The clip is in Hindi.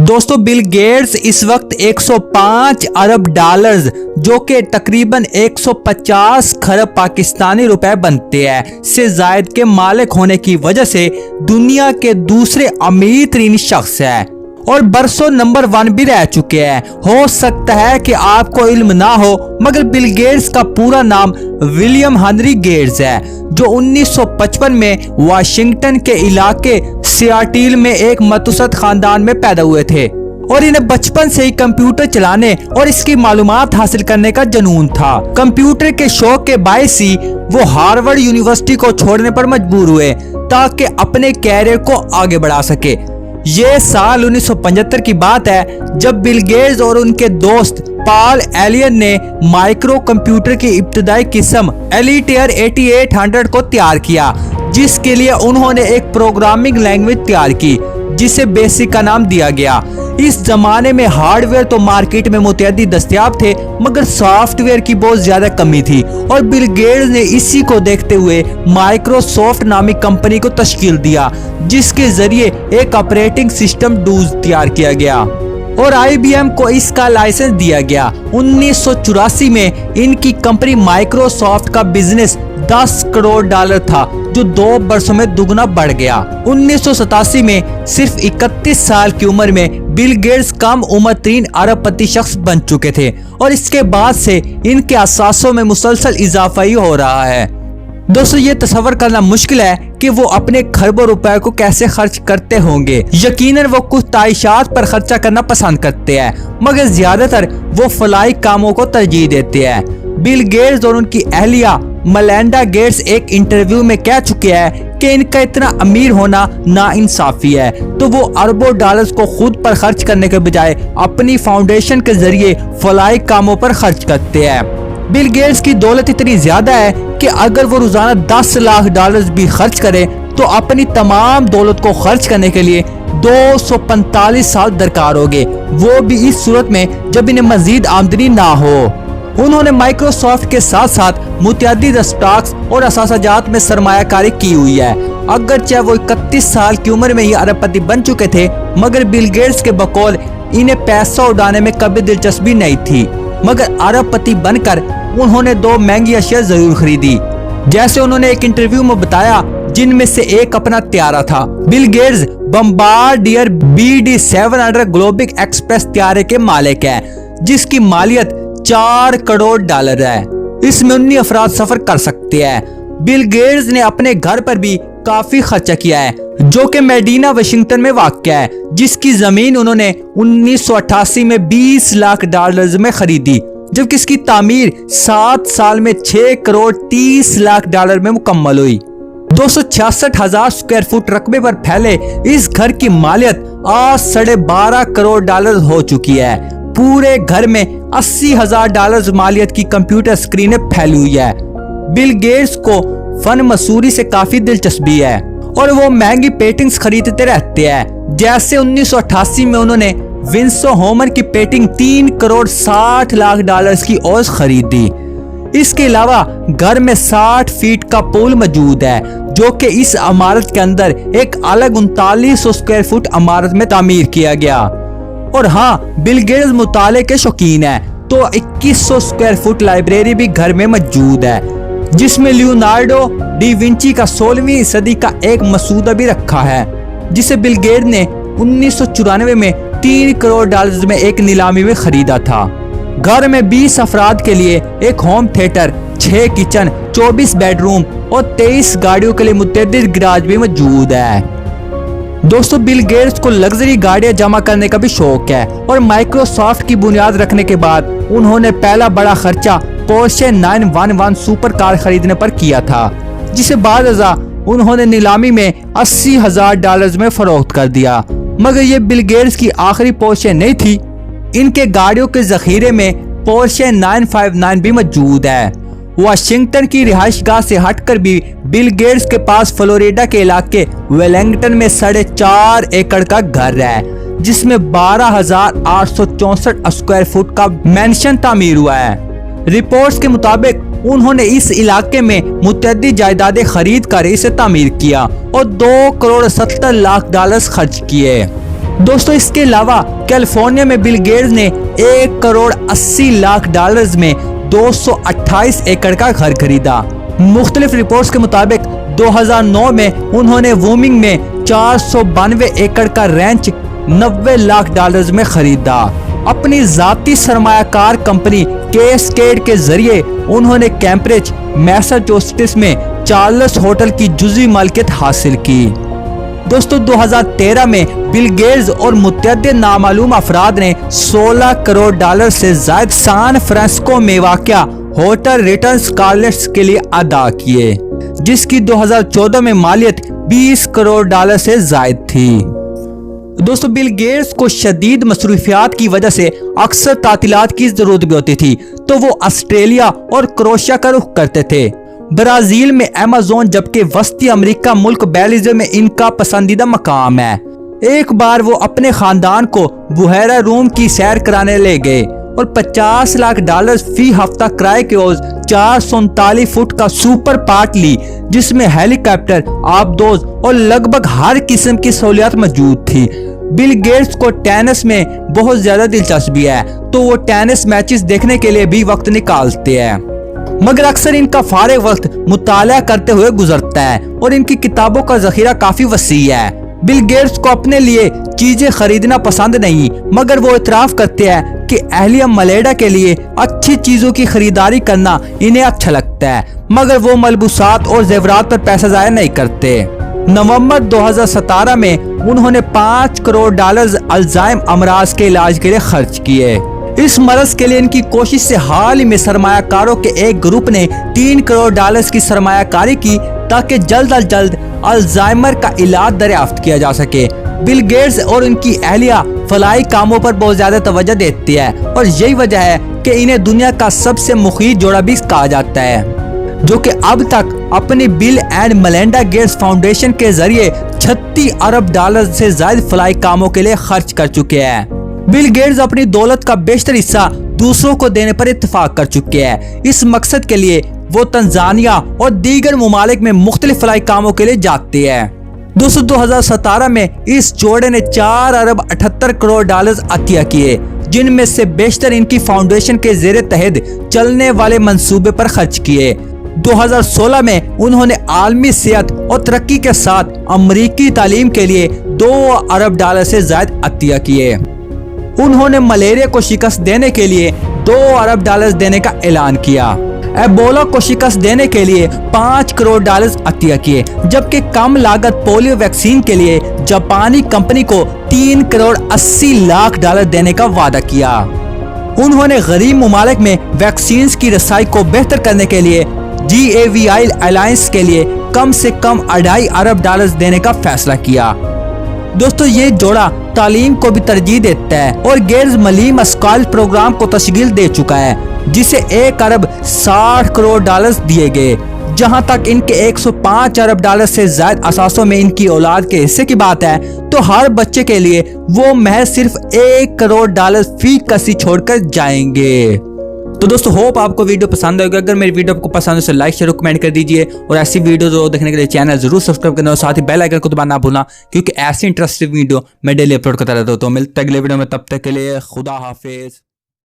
दोस्तों बिल गेट्स इस वक्त 105 अरब डॉलर्स जो कि तकरीबन 150 खरब पाकिस्तानी रुपए बनते हैं से जायद के मालिक होने की वजह से दुनिया के दूसरे अमीर तरीन शख्स है और बरसों नंबर 1 भी रह चुके हैं। हो सकता है कि आपको इल्म ना हो मगर बिल गेट्स का पूरा नाम विलियम हेनरी गेट्स है जो 1955 में वाशिंगटन के इलाके सियाटिल में एक मतवसत खानदान में पैदा हुए थे और इन्हें बचपन से ही कंप्यूटर चलाने और इसकी मालूमात हासिल करने का जुनून था। कंप्यूटर के शौक के बायस ही वो हार्वर्ड यूनिवर्सिटी को छोड़ने पर मजबूर हुए ताकि अपने कैरियर को आगे बढ़ा सके। ये साल 1975 की बात है जब बिल गेट्स और उनके दोस्त पॉल एलियन ने माइक्रो कंप्यूटर की इब्तदाई किस्म एलिटेयर 8800 को तैयार किया जिसके लिए उन्होंने एक प्रोग्रामिंग लैंग्वेज तैयार की जिसे बेसिक का नाम दिया गया। इस जमाने में हार्डवेयर तो मार्केट में मुतअद्दिद दस्तयाब थे मगर सॉफ्टवेयर की बहुत ज्यादा कमी थी और बिल गेट्स ने इसी को देखते हुए माइक्रोसॉफ्ट नामी कंपनी को तश्कील दिया जिसके जरिए एक ऑपरेटिंग सिस्टम डूज तैयार किया गया और IBM को इसका लाइसेंस दिया गया। 1984 में इनकी कंपनी माइक्रोसॉफ्ट का बिजनेस 10 करोड़ डॉलर था जो 2 वर्षों में दुगना बढ़ गया। 1987 में सिर्फ 31 साल की उम्र में बिल गेट्स कम उम्र तरीन अरबपति शख्स बन चुके थे और इसके बाद से इनके असासों में मुसलसल इजाफा ही हो रहा है। दोस्तों ये तस्वर करना मुश्किल है कि वो अपने खरबों रुपए को कैसे खर्च करते होंगे। यकीनन वो कुछ ताइशात पर खर्चा करना पसंद करते हैं मगर ज्यादातर वो फलाई कामों को तरजीह देते हैं। बिल गेट्स और उनकी अहलिया मेलिंडा गेट्स एक इंटरव्यू में कह चुके हैं कि इनका इतना अमीर होना नाइंसाफी है तो वो अरबों डॉलर्स को खुद पर खर्च करने के बजाय अपनी फाउंडेशन के जरिए फलाई कामों पर खर्च करते हैं। बिल गेट्स की दौलत इतनी ज्यादा है कि अगर वो रोजाना 10 लाख डॉलर्स भी खर्च करे तो अपनी तमाम दौलत को खर्च करने के लिए 245 साल दरकार होंगे, वो भी इस सूरत में जब इन्हें मजीद आमदनी ना हो। उन्होंने माइक्रोसॉफ्ट के साथ साथ मुतअद्दिद स्टॉक्स और असासाजात में सरमायाकारी की हुई है। अगरचे वो 31 साल की उम्र में ही अरबपति बन चुके थे मगर बिल गेट्स के बकौल इन्हें पैसा उड़ाने में कभी दिलचस्पी नहीं थी मगर अरबपति बनकर उन्होंने 2 महंगी अशिया जरूर खरीदी जैसे उन्होंने एक इंटरव्यू में बताया जिनमें से एक अपना त्यारा था। Bill Gates Bombardier BD700 Global Express त्यारे के मालिक है जिसकी मालियत 4 करोड़ डॉलर है। इसमें 19 अफराद सफर कर सकते हैं। बिल गेट्स ने अपने घर पर भी काफी खर्चा किया है जो कि मेडीना वाशिंगटन में वाक़या है जिसकी जमीन उन्होंने 1988 में 20 लाख डॉलर्स में खरीदी जबकि इसकी तामीर 7 साल में 6 करोड़ 30 लाख डॉलर में मुकम्मल हुई। 266,000 स्क्वायर फुट रकबे पर फैले इस घर की मालियत आज 12.5 करोड़ डॉलर हो चुकी है। पूरे घर में 80,000 डॉलर मालियत की कंप्यूटर स्क्रीनें फैली हुई है। बिल गेट्स को फन मसूरी से काफी दिलचस्पी है और वो महंगी पेंटिंग्स खरीदते रहते हैं। जैसे 1988 में उन्होंने विंसो होमर की पेंटिंग 3 करोड़ 60 लाख डॉलर्स की औस खरीदी। इसके अलावा घर में 60 फीट का पूल मौजूद है जो कि इस इमारत के अंदर एक अलग 3900 स्क्वायर फुट इमारत में तामीर किया गया। और हाँ, बिल गेट्स मुताले के शौकीन है तो 2100 स्क्वायर फुट लाइब्रेरी भी घर में मौजूद है जिसमें लियोनार्डो डी विंची का 16वीं सदी का एक मसूदा भी रखा है जिसे बिल गेट्स ने 1994 में 3 करोड़ डॉलर में एक नीलामी में खरीदा था। घर में 20 अफराद के लिए एक होम थिएटर, 6 किचन, 24 बेडरूम और 23 गाड़ियों के लिए मुतअद्दिद गैराज भी मौजूद है। दोस्तों बिल गेट्स को लग्जरी गाड़ियां जमा करने का भी शौक है और माइक्रोसॉफ्ट की बुनियाद रखने के बाद उन्होंने पहला बड़ा खर्चा पोर्शे 911 सुपर कार खरीदने पर किया था जिसे बाद उन्होंने नीलामी में 80,000 डॉलर में फरोख्त कर दिया। मगर ये बिल गेट्स की आखिरी पोर्शे नहीं थी। इनके गाड़ियों के जखीरे में पोर्शे 959 भी मौजूद है। वाशिंगटन की रिहाइशगाह से हटकर भी बिल गेट्स के पास फ्लोरिडा के इलाके वेलिंगटन में 4.5 एकड़ का घर है जिसमें 12,864 स्क्वायर फुट का मैंशन तामीर हुआ है। रिपोर्ट्स के मुताबिक उन्होंने इस इलाके में मुतअद्दिद जायदादें खरीद कर इसे तामीर किया और 2 करोड़ 70 लाख डॉलर खर्च किए। दोस्तों इसके अलावा कैलिफोर्निया में बिल गेट्स ने 1 करोड़ 80 लाख डॉलर्स में 228 एकड़ का घर खरीदा। मुख्तलिफ रिपोर्ट्स के मुताबिक 2009 में उन्होंने वुमिंग में 492 एकड़ का रैंच 90 लाख डॉलर्स में खरीदा। अपनी जाती सरमायाकार कंपनी कैस्केड के जरिए उन्होंने कैम्ब्रिज मैसाचुसेट्स में चार्ल्स होटल की जुज़ी मालिकियत हासिल की। दोस्तों 2013 में बिल गेट्स और मुतअद्दिद नामालूम अफराद ने 16 करोड़ डॉलर से ज्यादा सैन फ्रांसिस्को में वाक़या होटल रिटन्स कार्लेट्स के लिए अदा किए, जिसकी 2014 में मालियत 20 करोड़ डॉलर से ज्यादा थी। दोस्तों बिल गेट्स को शदीद मसरूफियात की वजह से अक्सर तातीलात की जरूरत भी होती थी, तो वो ऑस्ट्रेलिया और क्रोएशिया का रुख करते थे। ब्राजील में अमेज़न, जबकि वस्ती अमेरिका मुल्क बेल्जियम में इनका पसंदीदा मकाम है। एक बार वो अपने खानदान को बुहैरा रूम की सैर कराने ले गए और 50 लाख डॉलर फी हफ्ता किराए के ओर 439 फुट का सुपर पार्ट ली, जिसमें हेलीकॉप्टर, आबदोज और लगभग हर किस्म की सहूलियत मौजूद थी। बिल गेट्स को टेनिस में बहुत ज्यादा दिलचस्पी है, तो वो टेनिस मैचेस देखने के लिए भी वक्त निकालते हैं, मगर अक्सर इनका फारिग वक्त मुताला करते हुए गुजरता है और इनकी किताबों का जखीरा काफी वसी है। बिल गेट्स को अपने लिए चीजें खरीदना पसंद नहीं, मगर वो इतराफ करते हैं कि अहलिया मलेडा के लिए अच्छी चीजों की खरीदारी करना इन्हें अच्छा लगता है, मगर वो मलबूसात और जेवरात पर पैसा जाया नहीं करते। नवंबर 2017 में उन्होंने 5 करोड़ डॉलर अल्जाइम अमराज के इलाज के लिए खर्च किए। इस मरज के लिए इनकी कोशिश से हाल ही में सरमायाकारों के एक ग्रुप ने 3 करोड़ डॉलर की सरमायाकारी की, ताकि जल्द अज जल्द अल्जाइमर का इलाज दरियाफ्त किया जा सके। बिल गेट्स और उनकी अहलिया फलाई कामों पर बहुत ज्यादा तवज्जो देती है और यही वजह है कि इन्हें दुनिया का सबसे मुखीर जोड़ा भी कहा जाता है, जो कि अब तक अपनी bill and Melinda Gates foundation के जरिए 36 अरब डॉलर से ज्यादा फलाई कामों के लिए खर्च कर चुके हैं। बिल गेट्स अपनी दौलत का बेशतर हिस्सा दूसरों को देने पर इत्तेफाक कर चुके हैं। इस मकसद के लिए वो तंजानिया और दीगर ममालिक में मुख्तलिफ फलाई कामों के लिए जाते हैं। दोस्तों 2017 में इस जोड़े ने 4 अरब 78 करोड़ डॉलर अतिया किए, जिनमें से बेशतर इनकी फाउंडेशन के जेर तहत चलने वाले मंसूबे पर खर्च किए। 2016 में उन्होंने आलमी सेहत और तरक्की के साथ अमरीकी तालीम के लिए 2 अरब डॉलर से ज्यादा अतिया किए। उन्होंने मलेरिया को शिकस्त देने के लिए 2 अरब डॉलर देने का ऐलान किया। एबोला को शिकस्त देने के लिए 5 करोड़ डॉलर अतिया किए, जबकि कम लागत पोलियो वैक्सीन के लिए जापानी कंपनी को 3 करोड़ 80 लाख डॉलर देने का वादा किया। उन्होंने गरीब ममालिक में वैक्सीन की रसाई को बेहतर करने के लिए GAVI अलायंस के लिए कम से कम 2.5 अरब डॉलर देने का फैसला किया। दोस्तों ये जोड़ा तालीम को भी तरजीह देता है और गेट्स मलीम स्कॉलर प्रोग्राम को तशकील दे चुका है, जिसे 1 अरब 60 करोड़ डॉलर दिए गए। जहां तक इनके 105 अरब डॉलर से ज्यादा असासों में इनकी औलाद के हिस्से की बात है, तो हर बच्चे के लिए वो महज सिर्फ 1 करोड़ डॉलर फी कसी छोड़कर जाएंगे। तो दोस्तों होप आपको वीडियो पसंद होगा। अगर मेरी वीडियो आपको पसंद है तो लाइक शेयर कमेंट कर दीजिए और ऐसी वीडियो देखने के लिए चैनल जरूर सब्सक्राइब करना और साथ ही बेल आइकन को दबाना ना भूलना, क्योंकि ऐसी इंटरेस्टिंग वीडियो मैं डेली अपलोड करता रहता हूं। तो मिलते हैं अगले वीडियो में, तब तक के लिए खुदा हाफिज।